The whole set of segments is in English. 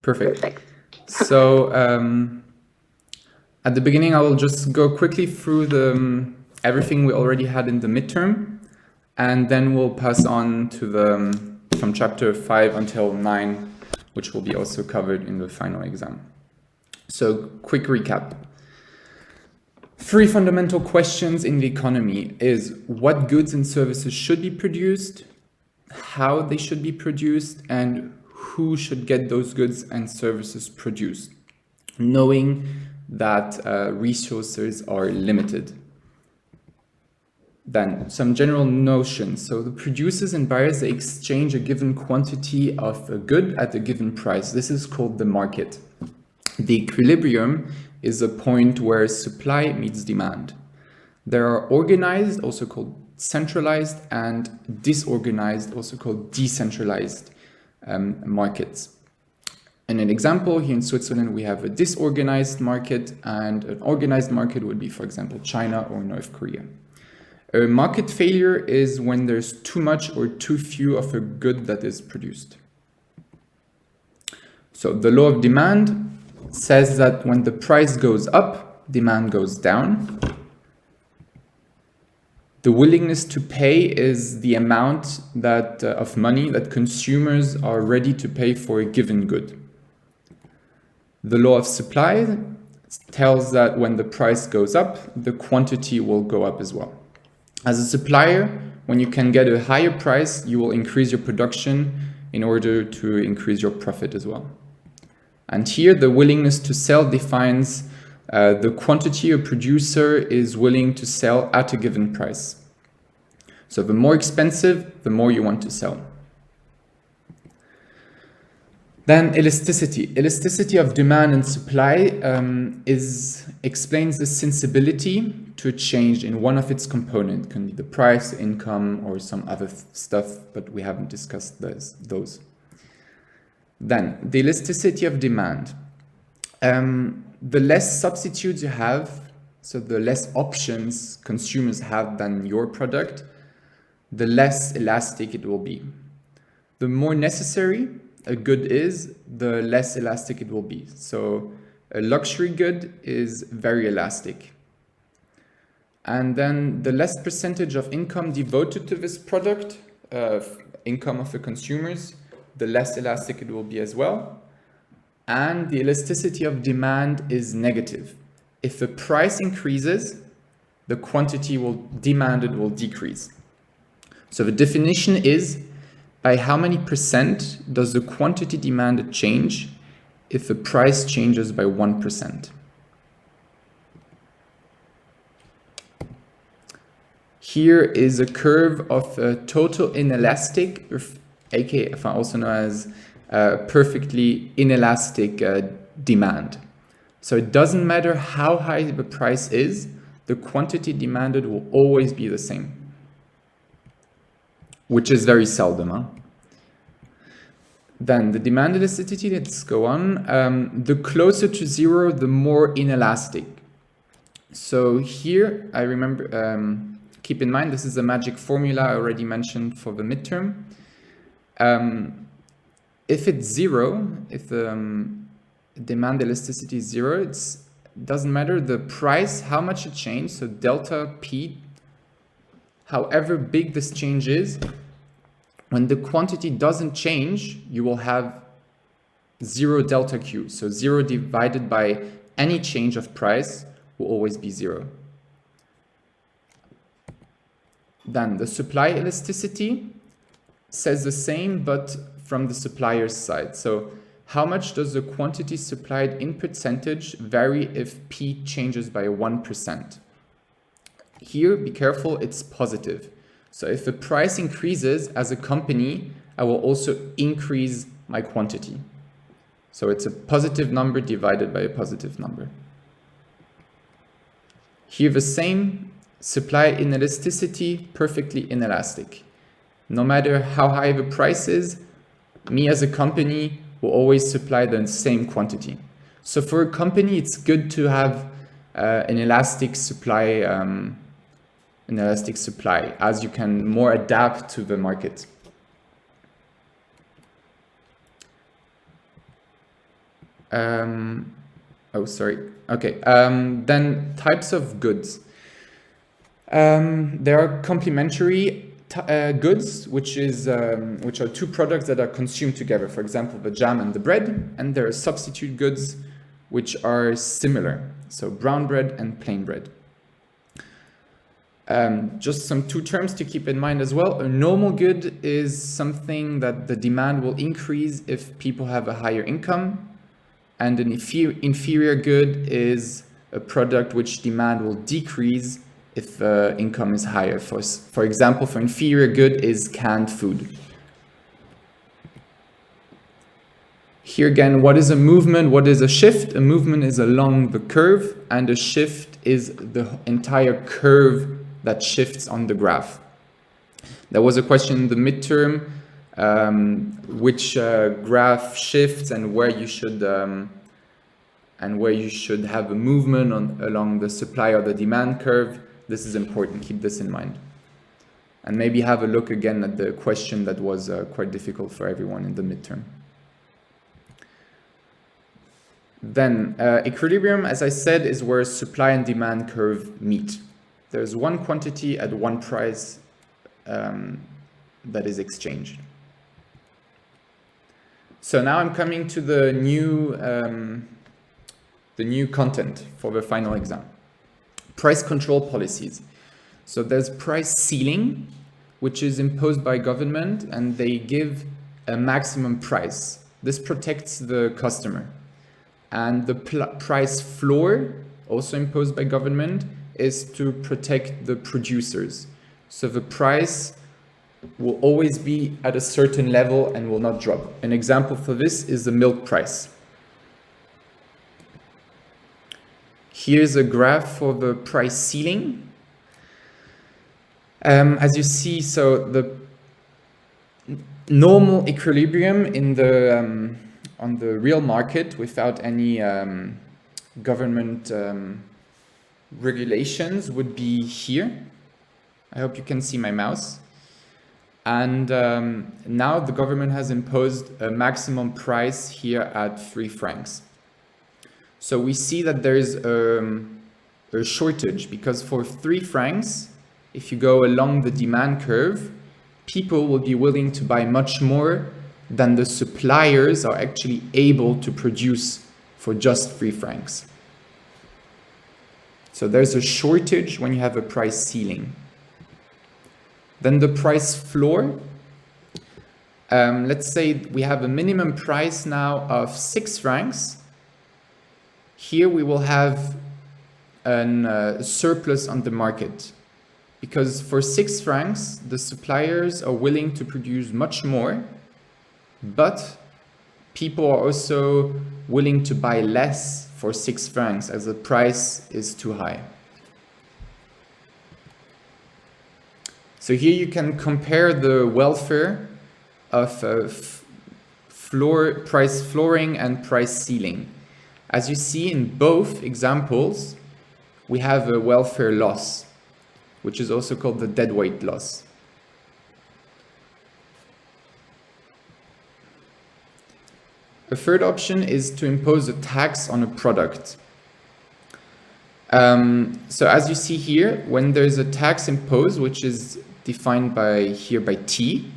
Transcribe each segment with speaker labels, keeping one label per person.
Speaker 1: Perfect. So at the beginning, I will just go quickly through everything we already had in the midterm, and then we'll pass on to from chapter 5 until 9, which will be also covered in the final exam. So quick recap. 3 fundamental questions in the economy is what goods and services should be produced, how they should be produced, and who should get those goods and services produced, knowing that resources are limited. Then some general notions. So the producers and buyers, they exchange a given quantity of a good at a given price. This is called the market. The equilibrium is a point where supply meets demand. There are organized, also called centralized, and disorganized, also called decentralized markets. And an example, here in Switzerland, we have a disorganized market, and an organized market would be, for example, China or North Korea. A market failure is when there's too much or too few of a good that is produced. So the law of demand says that when the price goes up, demand goes down. The willingness to pay is the amount of money that consumers are ready to pay for a given good. The law of supply tells that when the price goes up, the quantity will go up as well. As a supplier, when you can get a higher price, you will increase your production in order to increase your profit as well. And here, the willingness to sell defines the quantity a producer is willing to sell at a given price. So the more expensive, the more you want to sell. Then elasticity. Elasticity of demand and supply explains the sensibility to a change in one of its components. It can be the price, income, or some other stuff, but we haven't discussed those. Then the elasticity of demand. The less substitutes you have, so the less options consumers have than your product, the less elastic it will be. The more necessary a good is, the less elastic it will be. So a luxury good is very elastic. And then the less percentage of income devoted to this product, income of the consumers, the less elastic it will be as well. And the elasticity of demand is negative. If the price increases, the quantity demanded will decrease. So the definition is, by how many percent does the quantity demanded change if the price changes by 1%? Here is a curve of a total inelastic, aka also known as perfectly inelastic demand. So it doesn't matter how high the price is, the quantity demanded will always be the same, which is very seldom. Then the demand elasticity, let's go on. The closer to zero, the more inelastic. So here, I remember, keep in mind, this is a magic formula I already mentioned for the midterm. If it's zero, if the demand elasticity is zero, it doesn't matter the price, how much it changed, so delta P, however big this change is, when the quantity doesn't change, you will have zero delta Q. So 0 divided by any change of price will always be 0. Then the supply elasticity says the same, but from the supplier's side. So how much does the quantity supplied in percentage vary if P changes by 1%? Here, be careful, it's positive. So if the price increases as a company, I will also increase my quantity. So it's a positive number divided by a positive number. Here the same, supply inelasticity, perfectly inelastic. No matter how high the price is, me as a company will always supply the same quantity. So for a company, it's good to have an elastic supply as you can more adapt to the market. Oh, sorry. Okay. Then types of goods. There are complementary goods, which are two products that are consumed together. For example, the jam and the bread. And there are substitute goods, which are similar. So brown bread and plain bread. Just some two terms to keep in mind as well. A normal good is something that the demand will increase if people have a higher income. And an inferior good is a product which demand will decrease if income is higher. For example, for inferior good is canned food. Here again, what is a movement? What is a shift? A movement is along the curve, and a shift is the entire curve that shifts on the graph. There was a question in the midterm, which graph shifts and where you should have a movement along the supply or the demand curve. This is important. Keep this in mind. And maybe have a look again at the question that was quite difficult for everyone in the midterm. Then equilibrium, as I said, is where supply and demand curve meet. There's one quantity at one price that is exchanged. So now I'm coming to the new content for the final exam. Price control policies. So there's price ceiling, which is imposed by government, and they give a maximum price. This protects the customer. And the price floor, also imposed by government, is to protect the producers. So the price will always be at a certain level and will not drop. An example for this is the milk price. Here's a graph for the price ceiling. As you see, so the normal equilibrium in the on the real market without any government regulations would be here. I hope you can see my mouse. And now the government has imposed a maximum price here at 3 francs. So we see that there is a shortage, because for 3 francs, if you go along the demand curve, people will be willing to buy much more than the suppliers are actually able to produce for just 3 francs. So there's a shortage when you have a price ceiling. Then the price floor. Let's say we have a minimum price now of 6 francs. Here we will have a surplus on the market, because for 6 francs, the suppliers are willing to produce much more, but people are also willing to buy less for 6 francs as the price is too high. So here you can compare the welfare of price flooring and price ceiling. As you see in both examples, we have a welfare loss, which is also called the deadweight loss. A third option is to impose a tax on a product. So as you see here, when there's a tax imposed, which is defined by T,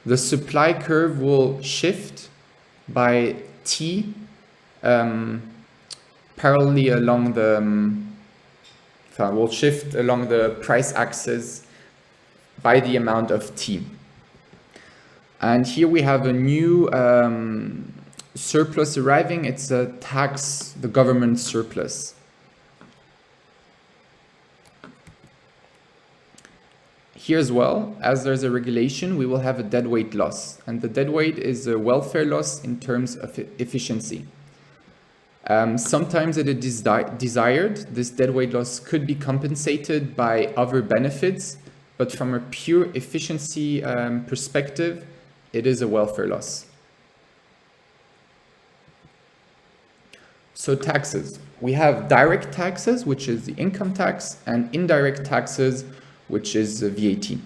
Speaker 1: the supply curve will shift by T parallelly along will shift along the price axis by the amount of T. And here we have a new surplus arriving. It's a tax, the government surplus. Here as well, as there's a regulation, we will have a deadweight loss. And the deadweight is a welfare loss in terms of efficiency. Sometimes it is desired. This deadweight loss could be compensated by other benefits, but from a pure efficiency perspective, it is a welfare loss. So taxes. We have direct taxes, which is the income tax, and indirect taxes, which is VAT.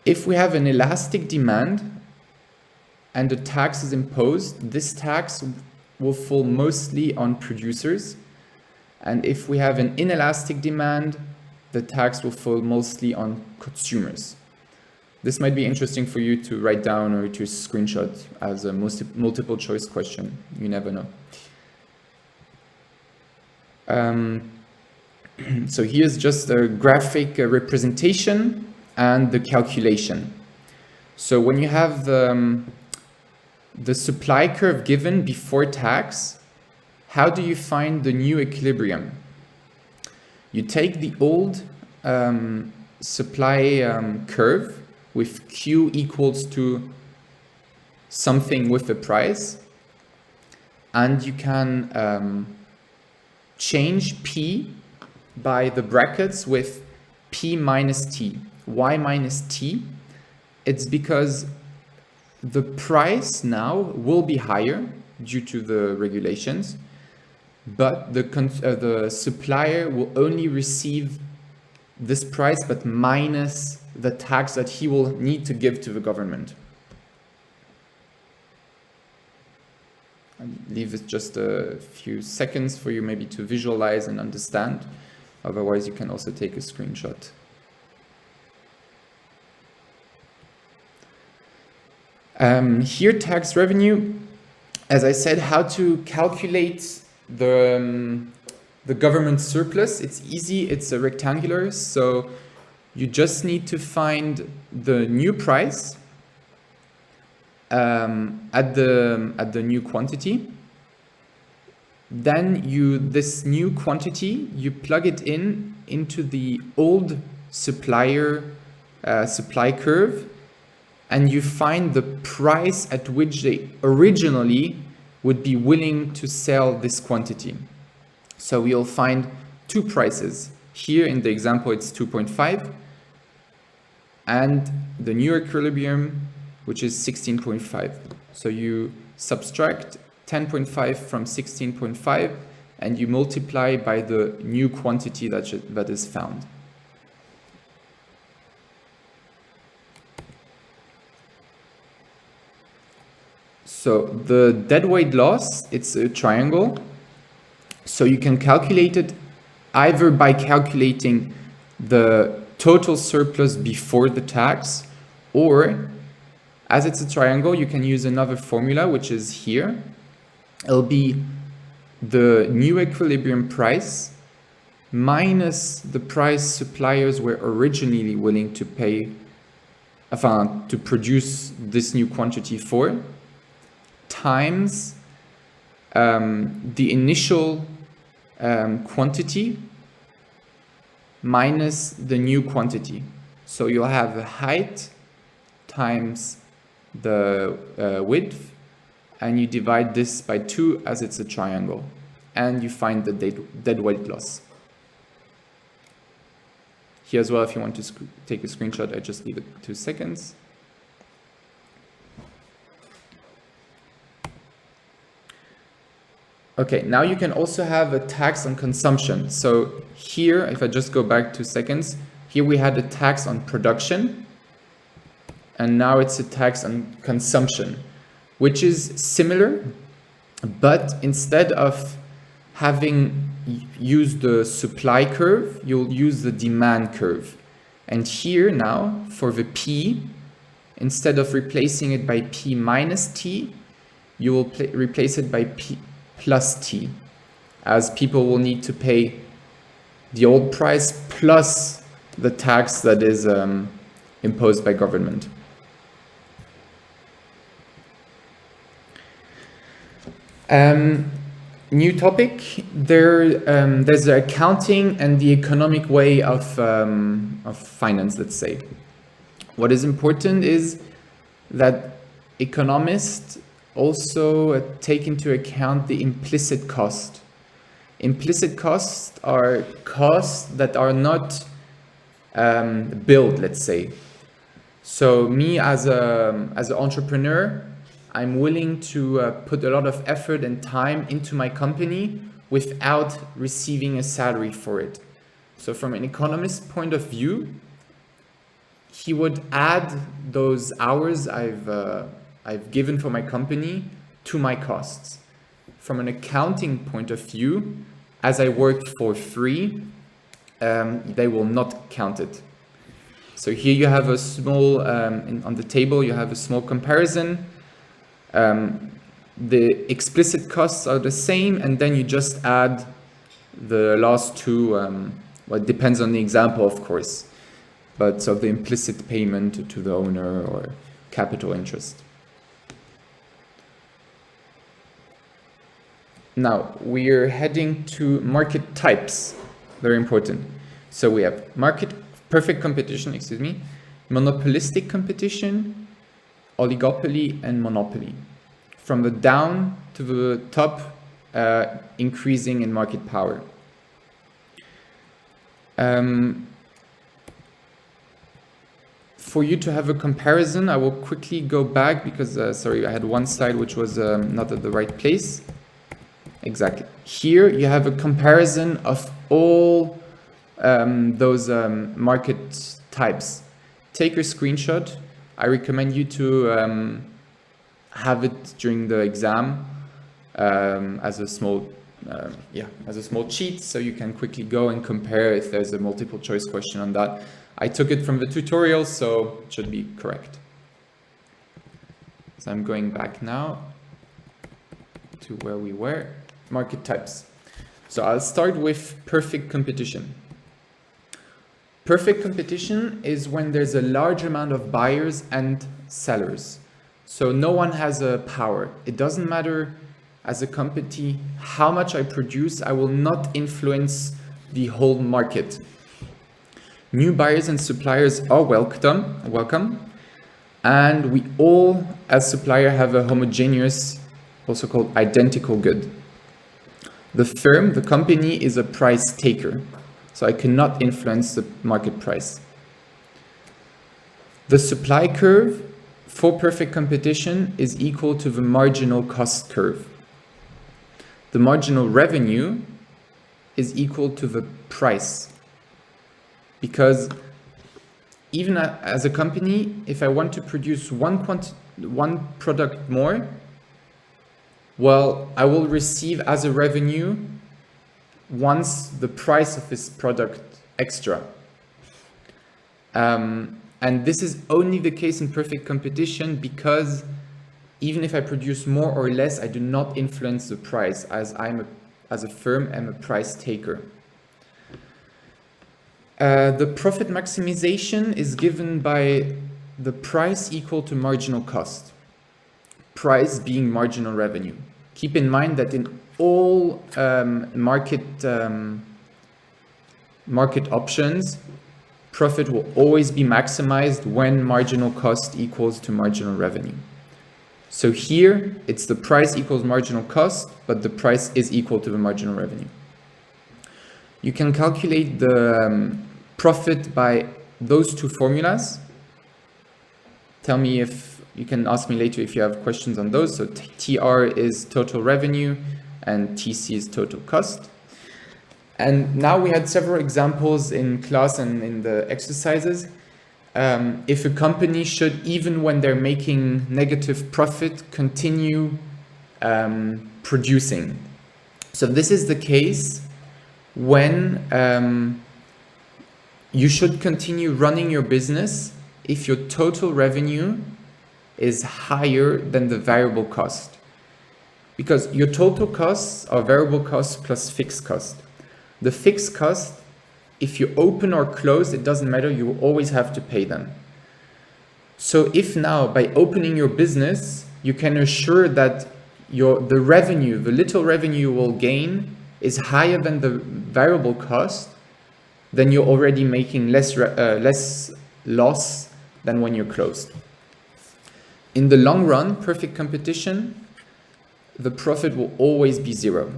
Speaker 1: If we have an elastic demand, and the tax is imposed, this tax will fall mostly on producers. And if we have an inelastic demand, the tax will fall mostly on consumers. This might be interesting for you to write down or to screenshot as a multiple choice question. You never know. So here's just a graphic representation and the calculation. So when you have the supply curve given before tax, how do you find the new equilibrium? You take the old supply curve with Q equals to something with the price, and you can change P by the brackets with P minus T. Why minus T? It's because the price now will be higher due to the regulations, but the supplier will only receive this price, but minus the tax that he will need to give to the government. I'll leave it just a few seconds for you maybe to visualize and understand. Otherwise, you can also take a screenshot. Here, tax revenue, as I said, how to calculate the government surplus. It's easy, it's a rectangular, so you just need to find the new price at the new quantity. Then this new quantity, you plug it into the old supply curve, and you find the price at which they originally would be willing to sell this quantity. So we'll find two prices. Here in the example, it's 2.5, and the new equilibrium, which is 16.5. So you subtract 10.5 from 16.5, and you multiply by the new quantity that is found. So the deadweight loss, it's a triangle. So you can calculate it either by calculating the total surplus before the tax, or as it's a triangle, you can use another formula, which is here. It'll be the new equilibrium price minus the price suppliers were originally willing to pay, to produce this new quantity for, times the initial quantity minus the new quantity. So you'll have the height times the width, and you divide this by 2 as it's a triangle, and you find the deadweight loss. Here as well, if you want to take a screenshot, I just leave it 2 seconds. Okay, now you can also have a tax on consumption. So here, if I just go back 2 seconds, here we had a tax on production, and now it's a tax on consumption, which is similar, but instead of having used the supply curve, you'll use the demand curve. And here now, for the P, instead of replacing it by P minus T, you will replace it by P plus T, as people will need to pay the old price plus the tax that is imposed by government. New topic. There's the accounting and the economic way of finance, let's say. What is important is that economists also take into account the implicit cost. Implicit costs are costs that are not billed, let's say. So me as an entrepreneur, I'm willing to put a lot of effort and time into my company without receiving a salary for it. So from an economist's point of view, he would add those hours I've I've given for my company to my costs. From an accounting point of view, as I worked for free, they will not count it. So here you have a small, on the table, you have a small comparison. The explicit costs are the same, and then you just add the last two, well, it depends on the example, of course, but so the implicit payment to the owner or capital interest. Now, we're heading to market types, very important. So we have perfect competition, monopolistic competition, oligopoly, and monopoly. From the down to the top, increasing in market power. For you to have a comparison, I will quickly go back because, sorry, I had one slide which was not at the right place. Exactly. Here you have a comparison of all those market types. Take your screenshot. I recommend you to have it during the exam as a small cheat, so you can quickly go and compare if there's a multiple choice question on that. I took it from the tutorial, so it should be correct. So I'm going back now to where we were. Market types. So I'll start with perfect competition. Perfect competition is when there's a large amount of buyers and sellers. So no one has a power. It doesn't matter as a company how much I produce, I will not influence the whole market. New buyers and suppliers are welcome. And we all, as supplier, have a homogeneous, also called identical good. The firm, the company, is a price taker, so I cannot influence the market price. The supply curve for perfect competition is equal to the marginal cost curve. The marginal revenue is equal to the price. Because even as a company, if I want to produce one product more, well, I will receive as a revenue once the price of this product extra. And this is only the case in perfect competition because even if I produce more or less, I do not influence the price as as a firm, I'm a price taker. The profit maximization is given by the price equal to marginal cost. Price being marginal revenue. Keep in mind that in all market options, profit will always be maximized when marginal cost equals to marginal revenue. So here, it's the price equals marginal cost, but the price is equal to the marginal revenue. You can calculate the profit by those two formulas. Tell me if you can ask me later if you have questions on those. So TR is total revenue and TC is total cost. And now we had several examples in class and in the exercises. If a company should, even when they're making negative profit, continue producing. So this is the case when you should continue running your business if your total revenue is higher than the variable cost. Because your total costs are variable costs plus fixed cost. The fixed cost, if you open or close, it doesn't matter, you will always have to pay them. So if now by opening your business, you can assure that the little revenue you will gain is higher than the variable cost, then you're already making less loss than when you're closed. In the long run, perfect competition, the profit will always be zero.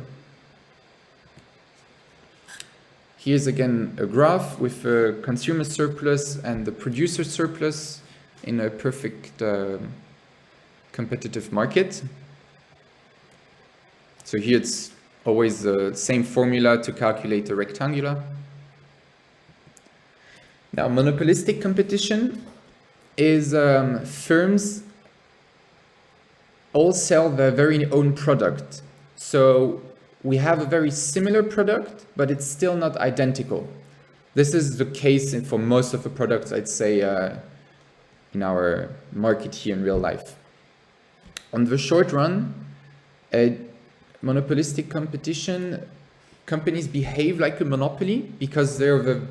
Speaker 1: Here's again a graph with a consumer surplus and the producer surplus in a perfect competitive market. So here it's always the same formula to calculate a rectangular. Now, monopolistic competition is firms all sell their very own product. So we have a very similar product, but it's still not identical. This is the case for most of the products, I'd say, in our market here in real life. On the short run, a monopolistic competition, companies behave like a monopoly because they're the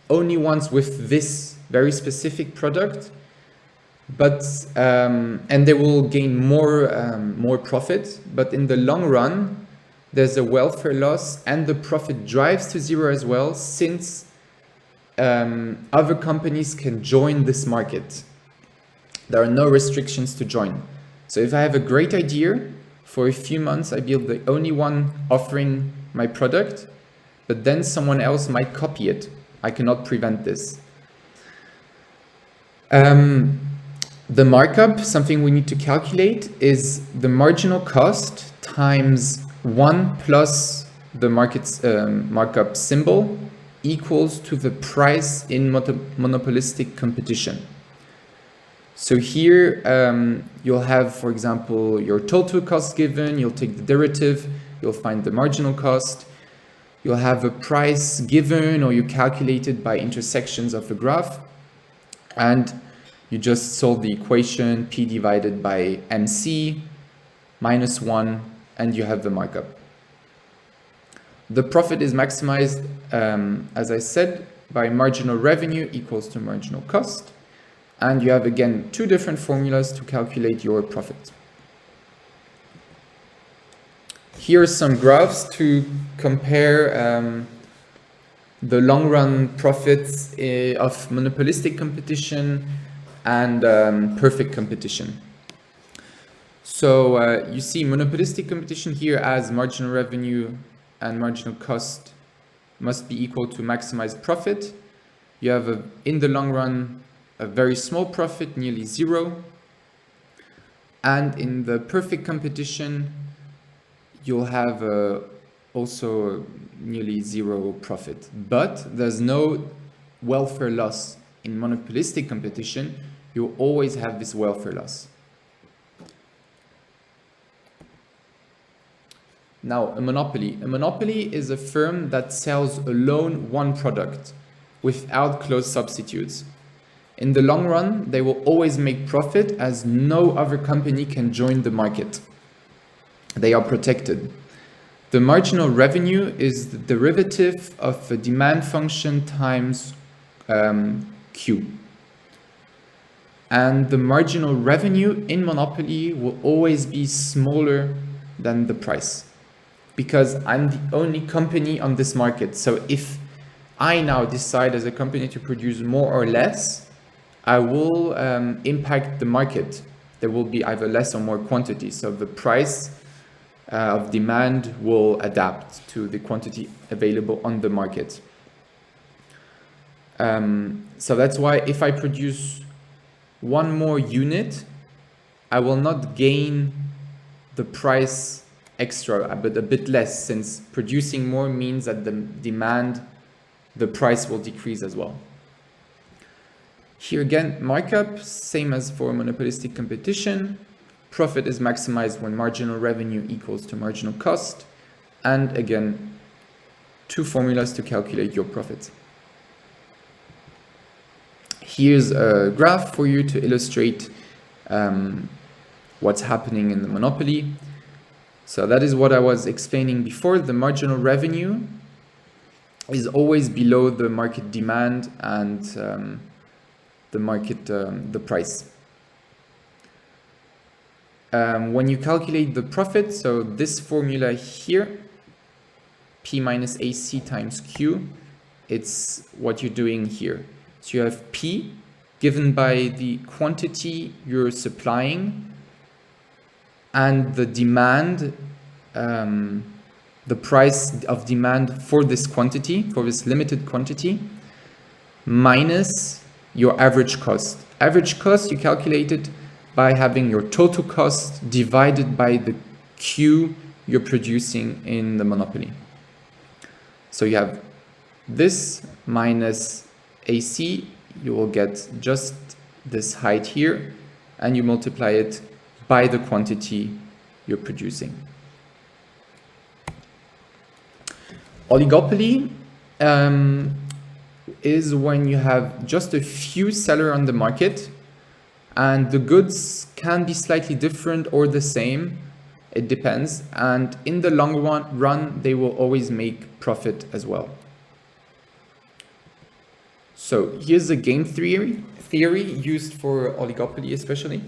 Speaker 1: only ones with this very specific product, but and they will gain more profit. But in the long run, there's a welfare loss, and the profit drives to zero as well, since other companies can join this market. There are no restrictions to join. So if I have a great idea, for a few months I be the only one offering my product, but then someone else might copy it. I cannot prevent this. The markup, something we need to calculate, is the marginal cost times 1 plus the market's markup symbol equals to the price in monopolistic competition. So here you'll have, for example, your total cost given, you'll take the derivative, you'll find the marginal cost, you'll have a price given, or you calculate it by intersections of the graph, and you just solve the equation P divided by MC minus 1, and you have the markup. The profit is maximized, as I said, by marginal revenue equals to marginal cost. And you have, again, two different formulas to calculate your profit. Here are some graphs to compare the long-run profits of monopolistic competition and perfect competition. So you see monopolistic competition here as marginal revenue and marginal cost must be equal to maximized profit. You have, in the long run, a very small profit, nearly zero. And in the perfect competition, you'll have also nearly zero profit. But there's no welfare loss. In monopolistic competition, you always have this welfare loss. Now, a monopoly. A monopoly is a firm that sells alone one product without close substitutes. In the long run, they will always make profit as no other company can join the market. They are protected. The marginal revenue is the derivative of the demand function times Q. And the marginal revenue in monopoly will always be smaller than the price, because I'm the only company on this market. So if I now decide as a company to produce more or less, I will impact the market. There will be either less or more quantity. So the price of demand will adapt to the quantity available on the market. So that's why if I produce one more unit, I will not gain the price extra, but a bit less, since producing more means that the price will decrease as well. Here again, markup, same as for monopolistic competition. Profit is maximized when marginal revenue equals to marginal cost. And again, two formulas to calculate your profit. Here's a graph for you to illustrate what's happening in the monopoly. So that is what I was explaining before. The marginal revenue is always below the market demand and the price. When you calculate the profit, so this formula here, P minus AC times Q, it's what you're doing here. So you have P given by the quantity you're supplying and the demand, the price of demand for this quantity, for this limited quantity, minus your average cost. Average cost you calculate it by having your total cost divided by the Q you're producing in the monopoly. So you have this minus AC, you will get just this height here, and you multiply it by the quantity you're producing. Oligopoly is when you have just a few sellers on the market and the goods can be slightly different or the same. It depends. And in the long run, they will always make profit as well. So here's the game theory used for oligopoly especially.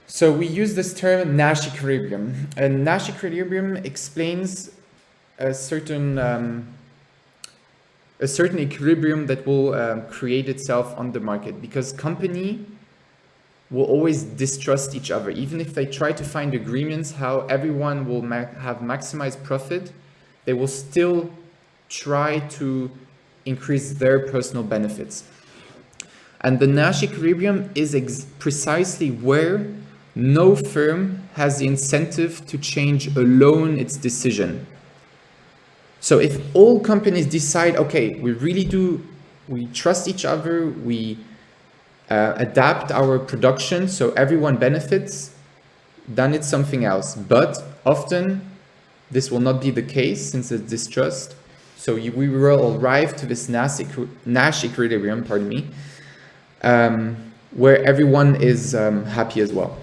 Speaker 1: So we use this term Nash equilibrium. And Nash equilibrium explains a certain equilibrium that will create itself on the market, because company will always distrust each other. Even if they try to find agreements how everyone will have maximized profit, they will still try to increase their personal benefits. And the Nash equilibrium is precisely where no firm has the incentive to change alone its decision. So if all companies decide, okay, we trust each other, we adapt our production so everyone benefits, then it's something else. But often this will not be the case since it's distrust. So we will arrive to this Nash equilibrium, where everyone is happy as well.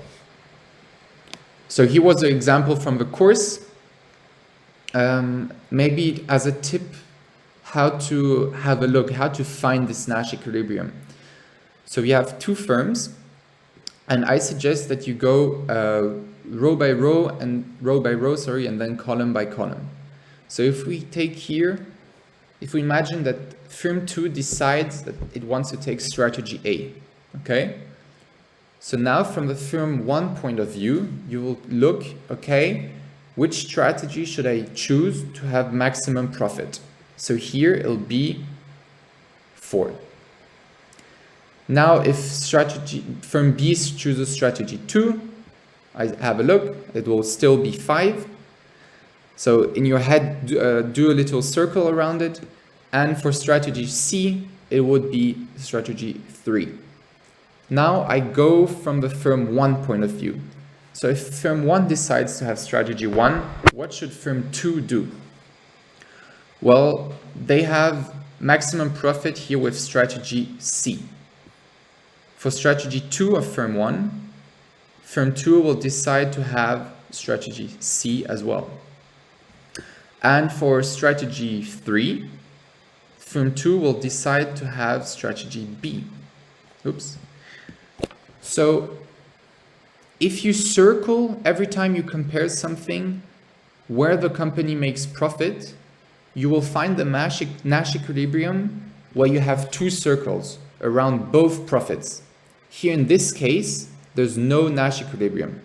Speaker 1: So here was an example from the course. Maybe as a tip, how to have a look, how to find this Nash equilibrium. So we have two firms, and I suggest that you go row by row and then column by column. So if we take here, if we imagine that firm 2 decides that it wants to take strategy A, okay? So now from the firm 1 point of view, you will look, okay, which strategy should I choose to have maximum profit? So here it'll be 4. Now if firm B chooses strategy 2, I have a look, it will still be 5. So in your head, do a little circle around it. And for strategy C, it would be strategy 3. Now I go from the firm 1 point of view. So if firm 1 decides to have strategy 1, what should firm 2 do? Well, they have maximum profit here with strategy C. For strategy 2 of firm 1, firm 2 will decide to have strategy C as well. And for strategy 3, firm 2 will decide to have strategy B. Oops. So if you circle every time you compare something where the company makes profit, you will find the Nash equilibrium where you have two circles around both profits. Here in this case, there's no Nash equilibrium.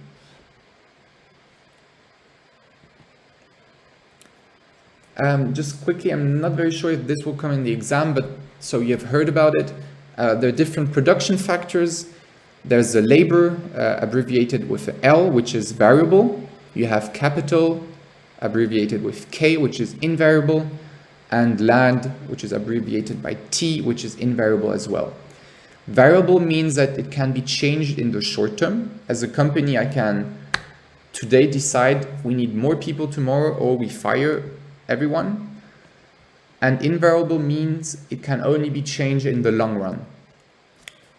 Speaker 1: Just quickly, I'm not very sure if this will come in the exam, but so you've heard about it. There are different production factors. There's the labor, abbreviated with L, which is variable. You have capital, abbreviated with K, which is invariable, and land, which is abbreviated by T, which is invariable as well. Variable means that it can be changed in the short term. As a company, I can today decide we need more people tomorrow, or we fire everyone. And invariable means it can only be changed in the long run.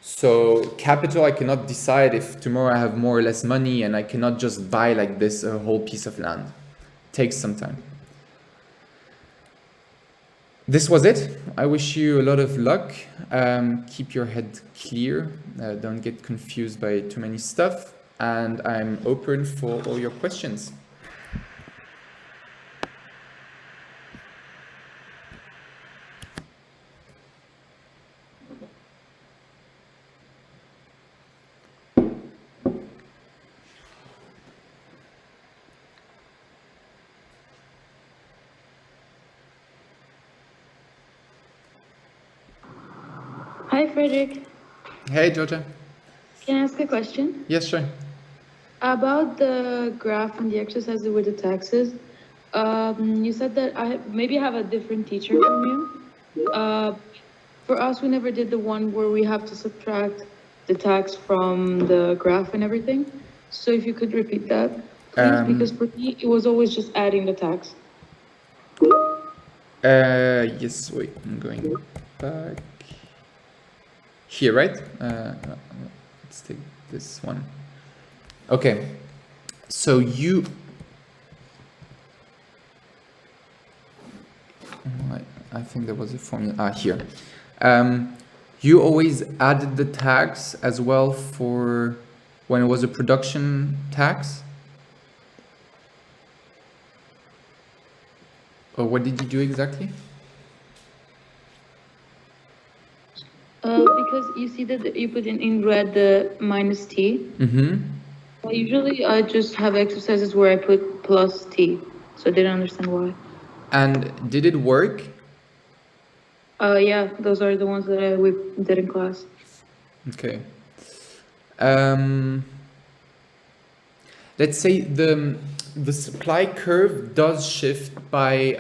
Speaker 1: So capital, I cannot decide if tomorrow I have more or less money, and I cannot just buy like this a whole piece of land. It takes some time. This was it. I wish you a lot of luck. Keep your head clear. Don't get confused by too many stuff. And I'm open for all your questions.
Speaker 2: Hi, Frederick.
Speaker 1: Hey, Georgia.
Speaker 2: Can I ask a question?
Speaker 1: Yes, sure.
Speaker 2: About the graph and the exercises with the taxes, you said that I maybe have a different teacher from you. For us, we never did the one where we have to subtract the tax from the graph and everything. So if you could repeat that, please, because for me, it was always just adding the tax.
Speaker 1: Yes, wait, I'm going back. Here, right? Let's take this one. Okay, so I think there was a formula, here. You always added the tax as well for when it was a production tax? Or what did you do exactly?
Speaker 2: Because you see that you put in red the minus t. Usually I just have exercises where I put plus t, so I didn't understand why.
Speaker 1: And did it work?
Speaker 2: Yeah, those are the ones that we did in class.
Speaker 1: Okay. Let's say the supply curve does shift by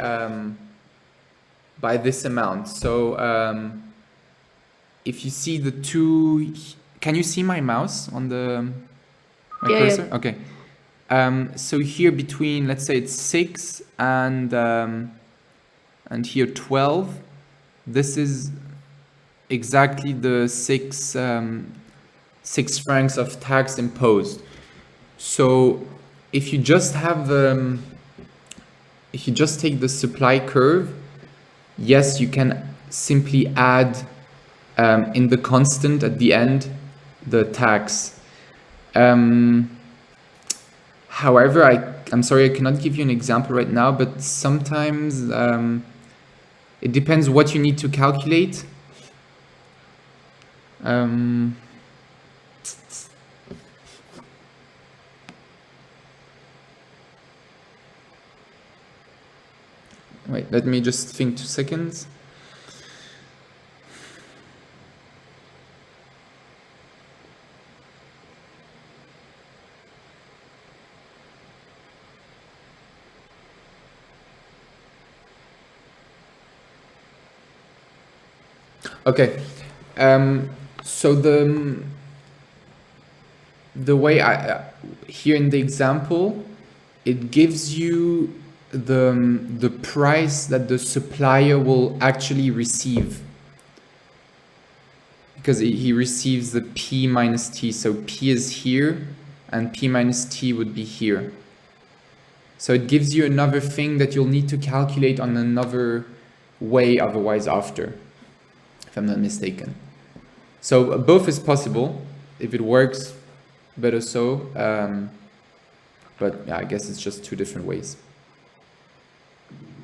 Speaker 1: this amount. So if you see the two, can you see my mouse on my cursor? Yeah. Okay. So here between, let's say it's 6 and here 12, this is exactly the 6 francs of tax imposed. So if you just have if you just take the supply curve, yes, you can simply add in the constant at the end the tax. However, I'm sorry, I cannot give you an example right now, but sometimes it depends what you need to calculate. Wait, let me just think 2 seconds. Okay, so the way here in the example, it gives you the price that the supplier will actually receive, because he receives the P minus T. So P is here and P minus T would be here. So it gives you another thing that you'll need to calculate on another way otherwise after, if I'm not mistaken. So both is possible. If it works, better so. But yeah, I guess it's just 2 different ways.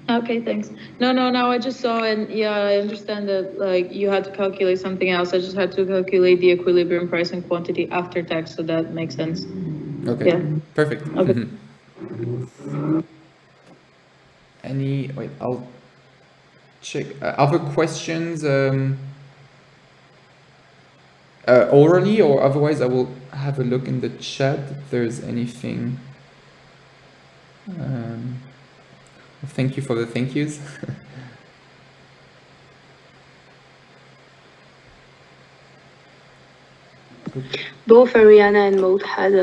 Speaker 2: Okay, thanks. No, now I just saw, and yeah, I understand that like you had to calculate something else. I just had to calculate the equilibrium price and quantity after tax, so that makes sense.
Speaker 1: Okay, yeah. Perfect.
Speaker 2: Okay.
Speaker 1: Wait, I'll check. Other questions orally, or otherwise I will have a look in the chat if there's anything. Thank you for the thank yous.
Speaker 3: Both Ariana and Maud had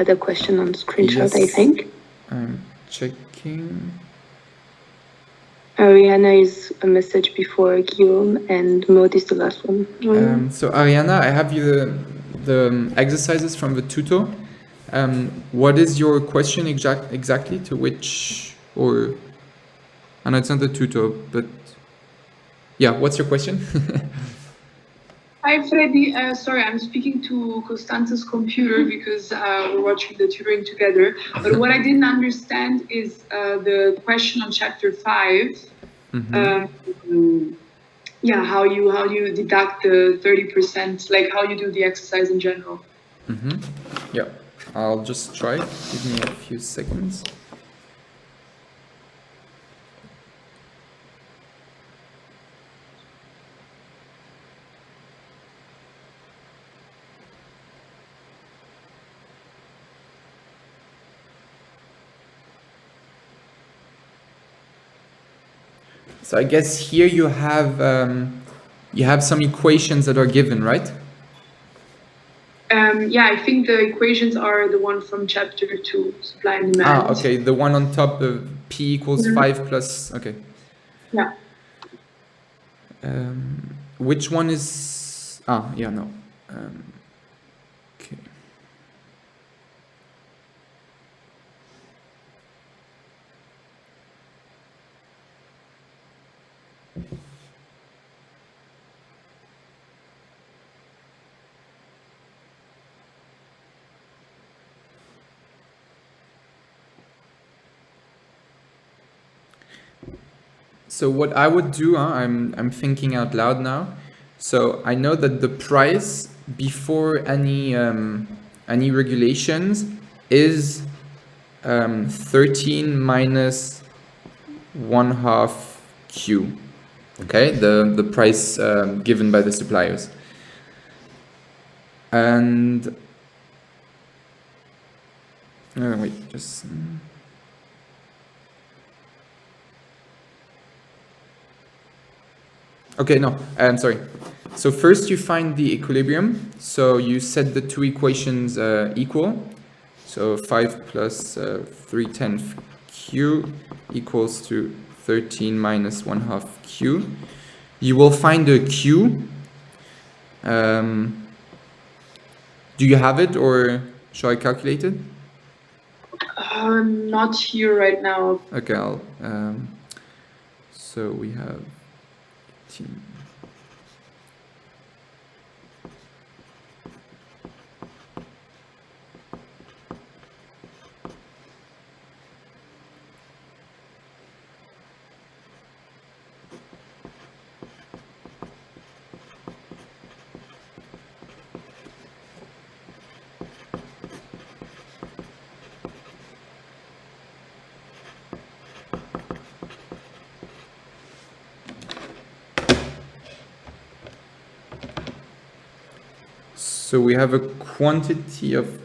Speaker 3: a question on screenshot, yes. I think.
Speaker 1: I'm checking.
Speaker 3: Ariana is a message before Guillaume, and Maud is the last one.
Speaker 1: So Ariana, I have you the exercises from the tutor. What is your question exactly, to which, or, I know it's not the tutor, but yeah, what's your question?
Speaker 4: Hi, Freddy. Sorry, I'm speaking to Constance's computer because we're watching the tutoring together. But what I didn't understand is the question on chapter 5. Yeah, how you deduct the 30%, like how you do the exercise in general.
Speaker 1: Yeah, I'll just try. Give me a few seconds. So I guess here you have some equations that are given, right?
Speaker 4: Yeah, I think the equations are the one from chapter 2, supply and demand.
Speaker 1: Okay, the one on top of P equals 5 plus, okay.
Speaker 4: Yeah.
Speaker 1: Which one is, yeah, no. Okay. So what I would do, I'm thinking out loud now. So I know that the price before any regulations is 13 minus 1/2 Q. Okay, the price given by the suppliers. And wait, just. Okay, no, I'm sorry. So first you find the equilibrium. So you set the two equations equal. So 5 plus 3/10 Q equals to 13 minus 1/2 Q. You will find a Q. Do you have it, or shall I calculate it?
Speaker 4: Not here right now.
Speaker 1: Okay, so we have 18. So we have a quantity of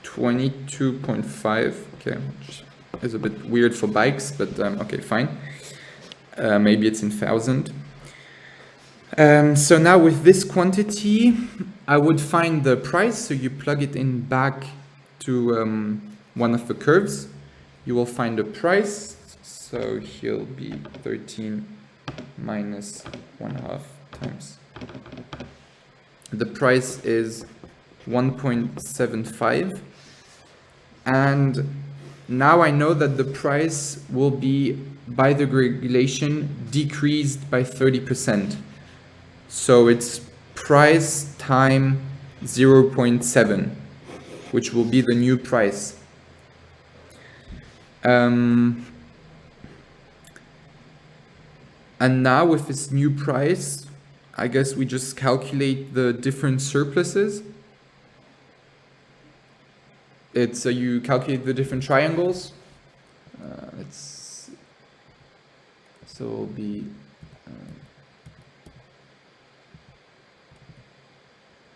Speaker 1: 22.5, okay, which is a bit weird for bikes, but okay, fine. Maybe it's in thousand. So now with this quantity, I would find the price, so you plug it in back to one of the curves. You will find the price, so he'll be 13 minus 1/2 times. The price is 1.75, and now I know that the price will be, by the regulation, decreased by 30%. So it's price time 0.7, which will be the new price. And now with this new price, I guess we just calculate the different surpluses. It's you calculate the different triangles. So it'll be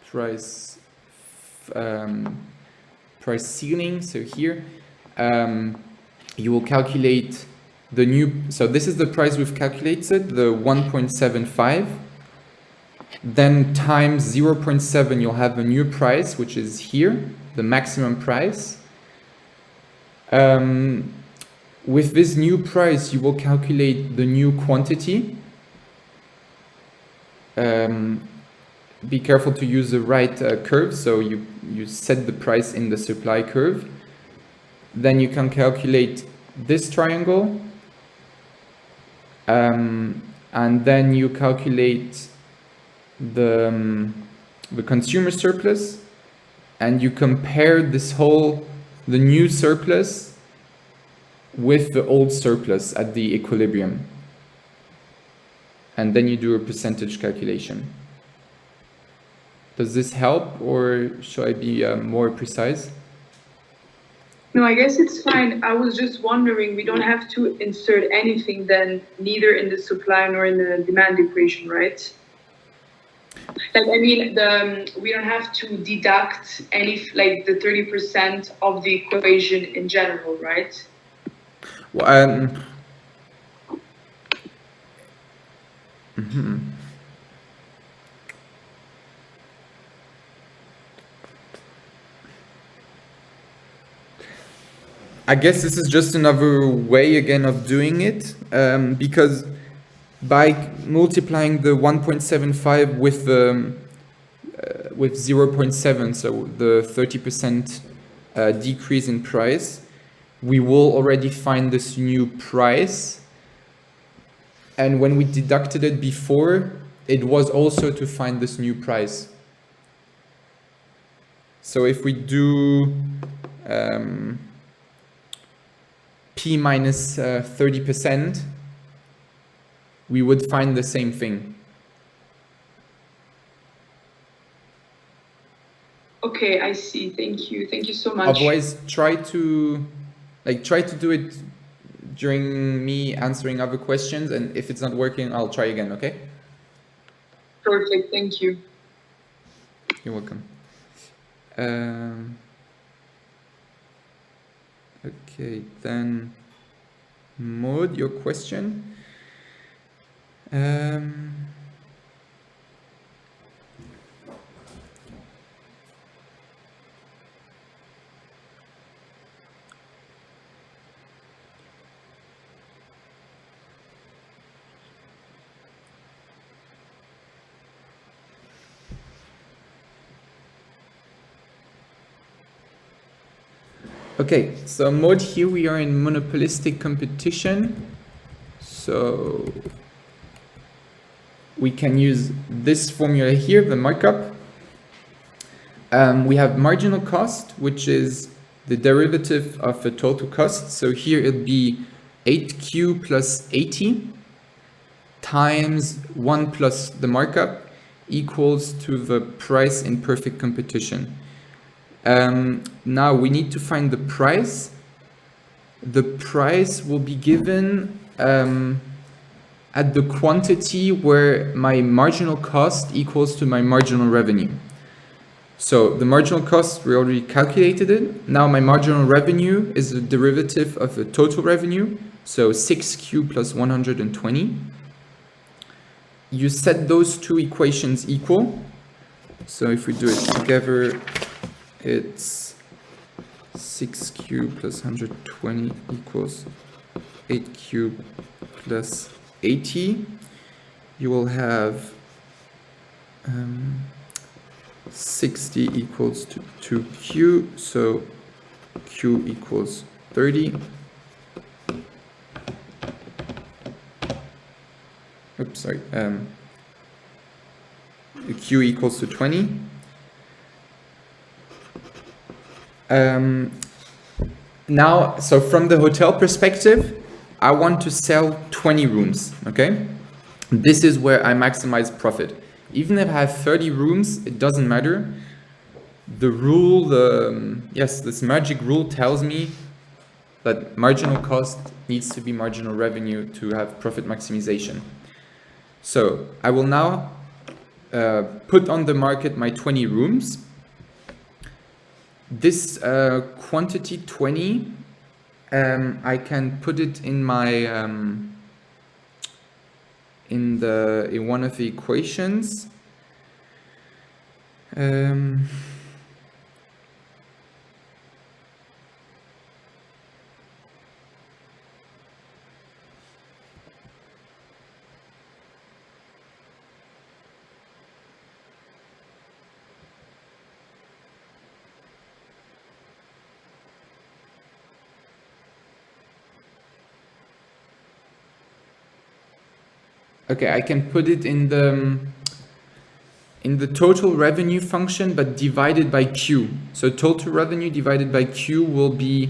Speaker 1: price ceiling. So here you will calculate the new. So this is the price we've calculated, the 1.75. Then times 0.7, you'll have a new price, which is here, the maximum price. With this new price, you will calculate the new quantity. Be careful to use the right curve, so you set the price in the supply curve. Then you can calculate this triangle, and then you calculate the consumer surplus, and you compare the new surplus with the old surplus at the equilibrium, and then you do a percentage calculation. Does this help, or should I be more precise?
Speaker 4: No, I guess it's fine. I was just wondering, we don't have to insert anything then, neither in the supply nor in the demand equation, right? Like, I mean, we don't have to deduct any, like, the 30% of the equation in general, right?
Speaker 1: Well, I guess this is just another way again of doing it, because by multiplying the 1.75 with 0.7, so the 30% decrease in price, we will already find this new price. And when we deducted it before, it was also to find this new price. So if we do P minus 30%, we would find the same thing.
Speaker 4: Okay, I see. Thank you. Thank you so much.
Speaker 1: Otherwise, try to do it during me answering other questions, and if it's not working, I'll try again, okay?
Speaker 4: Perfect, thank you.
Speaker 1: You're welcome. Okay, then Maud, your question. Okay, so Maud, here we are in monopolistic competition. So we can use this formula here, the markup. We have marginal cost, which is the derivative of the total cost. So here it'll be 8q plus 80 times 1 plus the markup equals to the price in perfect competition. Now we need to find the price. The price will be given at the quantity where my marginal cost equals to my marginal revenue. So the marginal cost, we already calculated it. Now my marginal revenue is the derivative of the total revenue. So 6q plus 120. You set those two equations equal. So if we do it together, it's 6q plus 120 equals 8q plus 80. You will have 60 equals to 2q, so q equals 30. Oops, sorry. Q equals to 20. Now, so from the hotel perspective, I want to sell 20 rooms, okay? This is where I maximize profit. Even if I have 30 rooms, it doesn't matter. The rule, this magic rule tells me that marginal cost needs to be marginal revenue to have profit maximization. So I will now put on the market my 20 rooms. This quantity 20, I can put it in my in one of the equations. Okay, I can put it in the total revenue function, but divided by Q. So total revenue divided by Q will be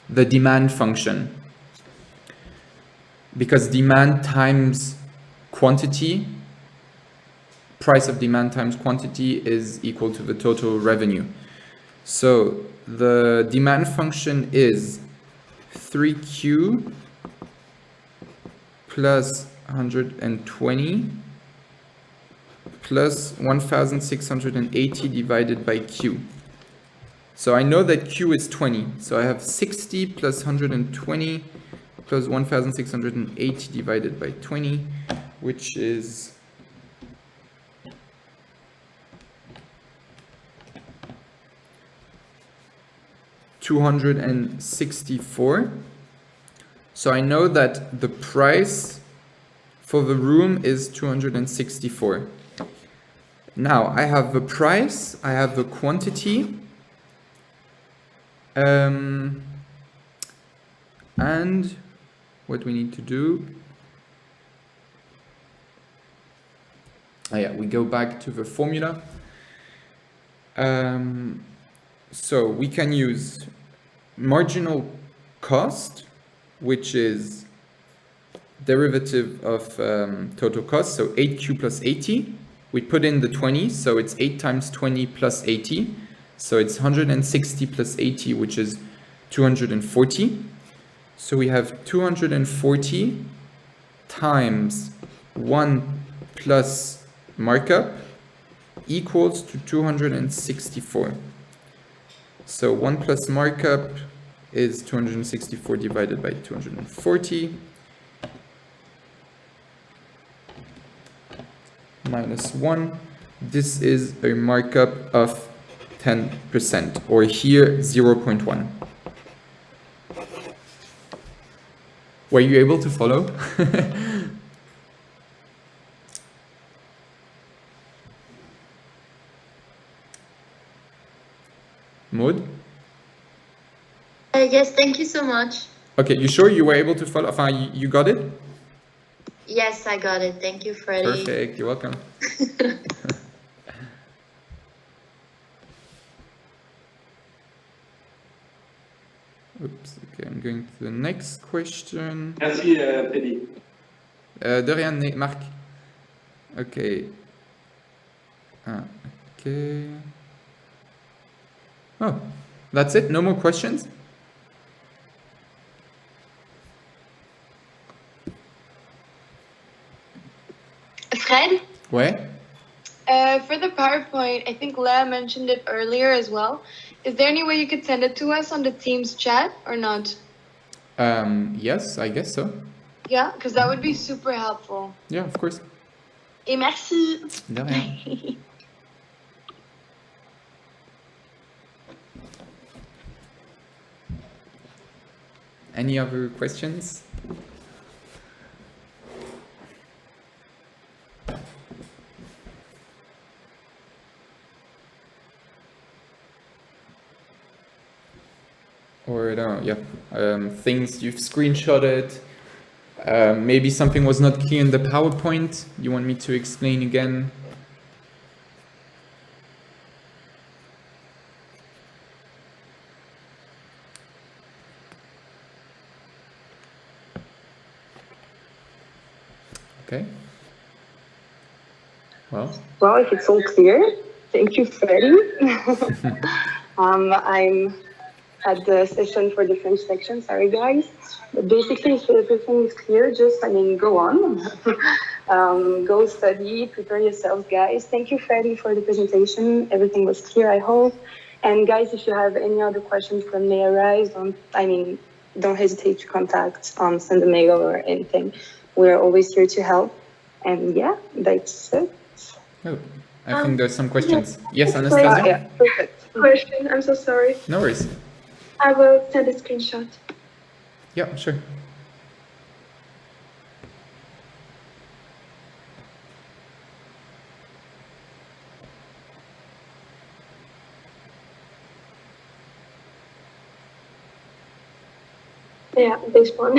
Speaker 1: the demand function. Because demand times quantity, price of demand times quantity is equal to the total revenue. So the demand function is 3Q plus 120 plus 1680 divided by Q. So I know that Q is 20. So I have 60 plus 120 plus 1680 divided by 20, which is 2 264. So I know that the price for the room is 264. Now I have the price, I have the quantity, and what we need to do, we go back to the formula. So we can use marginal cost, which is derivative of total cost, so 8q plus 80. We put in the 20, so it's 8 times 20 plus 80. So it's 160 plus 80, which is 240. So we have 240 times 1 plus markup equals to 264. So 1 plus markup is 264 divided by 240 minus 1. This is a markup of 10%, or here 0.1. Were you able to follow? Maud?
Speaker 5: Yes, thank you so much.
Speaker 1: Okay, you sure you were able to follow? You got it?
Speaker 5: Yes, I got it. Thank you, Freddie.
Speaker 1: Perfect, you're welcome. Oops, okay, I'm going to the next question.
Speaker 6: Merci, Freddy.
Speaker 1: De rien, Marc. Okay. Okay. Oh, that's it? No more questions?
Speaker 7: Fred?
Speaker 1: Ouais.
Speaker 7: For the PowerPoint, I think Leah mentioned it earlier as well. Is there any way you could send it to us on the Teams chat or not?
Speaker 1: Yes, I guess so.
Speaker 7: Yeah, because that would be super helpful.
Speaker 1: Yeah, of course.
Speaker 7: Et merci.
Speaker 1: De rien. Any other questions? Or I don't know, yeah, things you've screenshotted. Maybe something was not clear in the PowerPoint. You want me to explain again? Okay. Well,
Speaker 3: if it's all clear, thank you, Freddie. I'm at the session for the French section, sorry guys. But basically, if everything is clear, just, go on. Go study, prepare yourselves, guys. Thank you, Freddie, for the presentation. Everything was clear, I hope. And guys, if you have any other questions that may arise, don't hesitate to contact, send a mail or anything. We're always here to help. And yeah, that's it.
Speaker 1: oh, I think there's some questions. Yes, Anastasia?
Speaker 3: Yeah, perfect.
Speaker 8: Question, I'm so sorry.
Speaker 1: No worries.
Speaker 8: I will send a screenshot.
Speaker 1: Yeah, sure.
Speaker 8: Yeah, this one.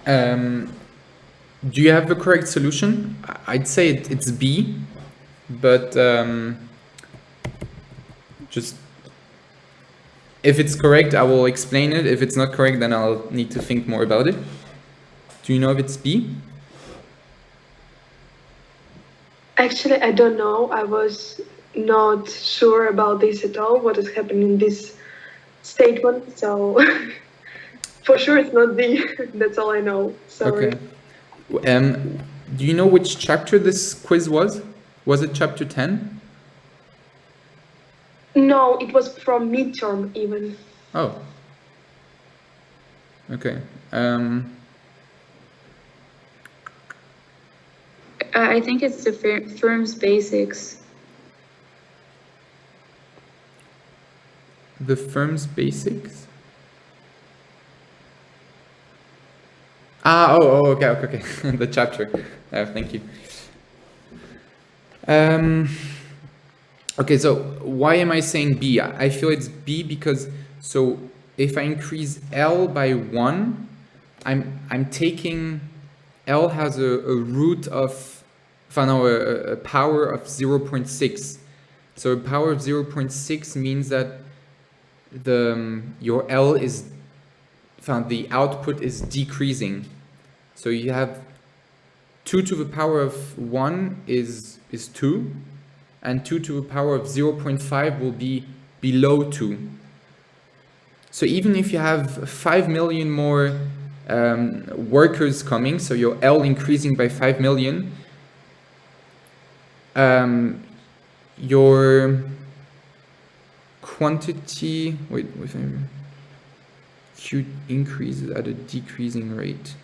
Speaker 1: Do you have the correct solution? I'd say it's B, but just if it's correct, I will explain it. If it's not correct, then I'll need to think more about it. Do you know if it's B?
Speaker 8: Actually, I don't know. I was not sure about this at all, what is happening in this statement. So for sure it's not B. That's all I know. Sorry.
Speaker 1: Okay. Do you know which chapter this quiz was? Was it chapter 10?
Speaker 8: No, it was from midterm even.
Speaker 1: Oh. Okay.
Speaker 2: I think it's the firm's basics.
Speaker 1: The firm's basics? Okay. The chapter. Thank you. Okay, so why am I saying B? I feel it's B because, so if I increase L by 1, I'm taking, L has a root of, a power of 0.6. So a power of 0.6 means that your L is, the output is decreasing. So you have 2 to the power of 1 is 2, and 2 to the power of 0.5 will be below 2. So even if you have 5 million more workers coming, so your L increasing by 5 million, your quantity, Q increases at a decreasing rate.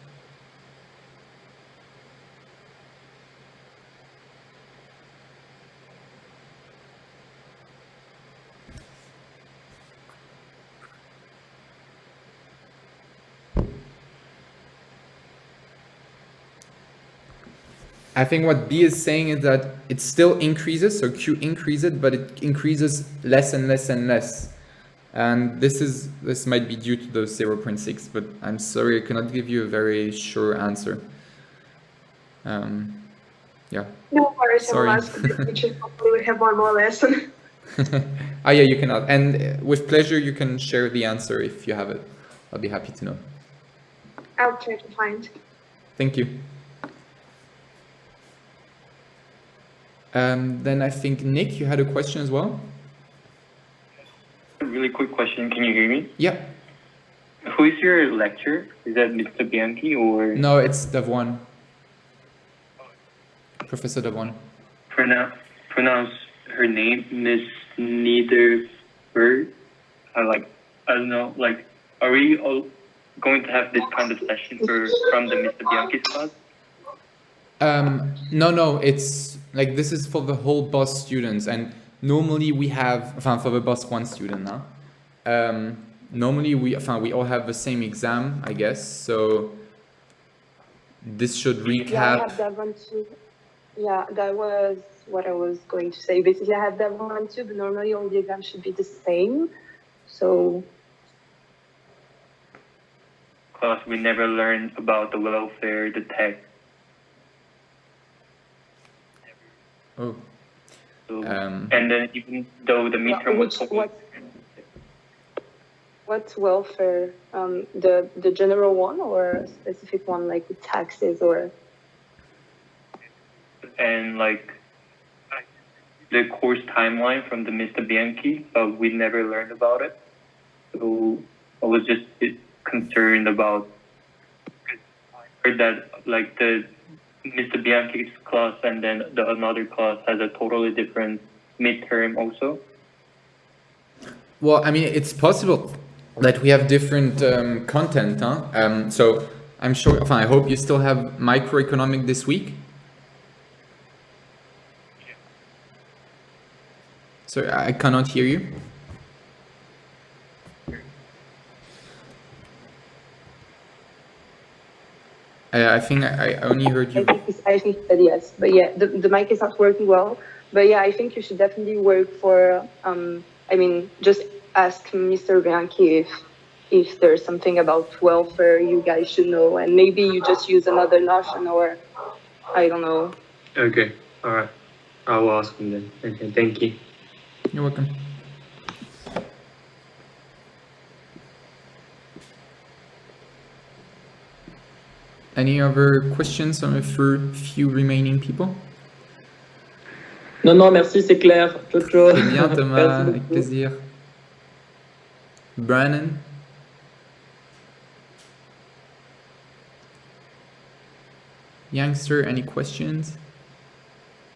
Speaker 1: I think what B is saying is that it still increases, so Q increases, but it increases less and less and less. And this might be due to the 0.6, but I'm sorry, I cannot give you a very sure answer. Yeah.
Speaker 8: No worries, I will
Speaker 1: Sorry.
Speaker 8: ask the teacher. Hopefully we have one more lesson.
Speaker 1: Yeah, you cannot. And with pleasure, you can share the answer if you have it. I'll be happy to know.
Speaker 8: I'll try to find.
Speaker 1: Thank you. Then I think, Nick, you had a question as well?
Speaker 6: A really quick question. Can you hear me?
Speaker 1: Yeah.
Speaker 6: Who is your lecturer? Is that Mr. Bianchi or?
Speaker 1: No, it's Davon. Professor Davon.
Speaker 6: Pronounce her name, Miss Niederberg. I don't know, are we all going to have this kind of session from the Mr. Bianchi's class?
Speaker 1: No, it's like this is for the whole BOSC students, and normally we have, for the BOSC1 student now, normally we all have the same exam, I guess, so this should recap.
Speaker 3: Yeah, I have that one too. Yeah, that was what I was going to say. Basically, I have that one too, but normally all the exams should be the same, so.
Speaker 6: Class, we never learned about the welfare, the tech.
Speaker 1: Oh.
Speaker 6: So, and then even though the midterm was
Speaker 3: what's welfare? The general one or a specific one like with taxes or?
Speaker 6: And the course timeline from the Mr. Bianchi, but we never learned about it. So I was just concerned about that, the Mr. Bianchi's class and then another class has a totally different midterm also.
Speaker 1: Well, I mean, it's possible that we have different content, huh? So I'm sure, I hope you still have microeconomics this week. Sorry, I cannot hear you. I think I only heard you.
Speaker 3: I think he said yes, but yeah, the mic is not working well. But yeah, I think you should definitely work for, just ask Mr. Bianchi if there's something about welfare you guys should know, and maybe you just use another notion, or I don't know.
Speaker 9: Okay, all right. I will ask him then. Okay, thank you.
Speaker 1: You're welcome. Any other questions on the few remaining people?
Speaker 10: Non, non, merci, c'est clair. Ciao, ciao.
Speaker 1: Très bien, Thomas,
Speaker 10: Merci
Speaker 1: avec
Speaker 10: beaucoup.
Speaker 1: plaisir. Brandon? Youngster, any questions?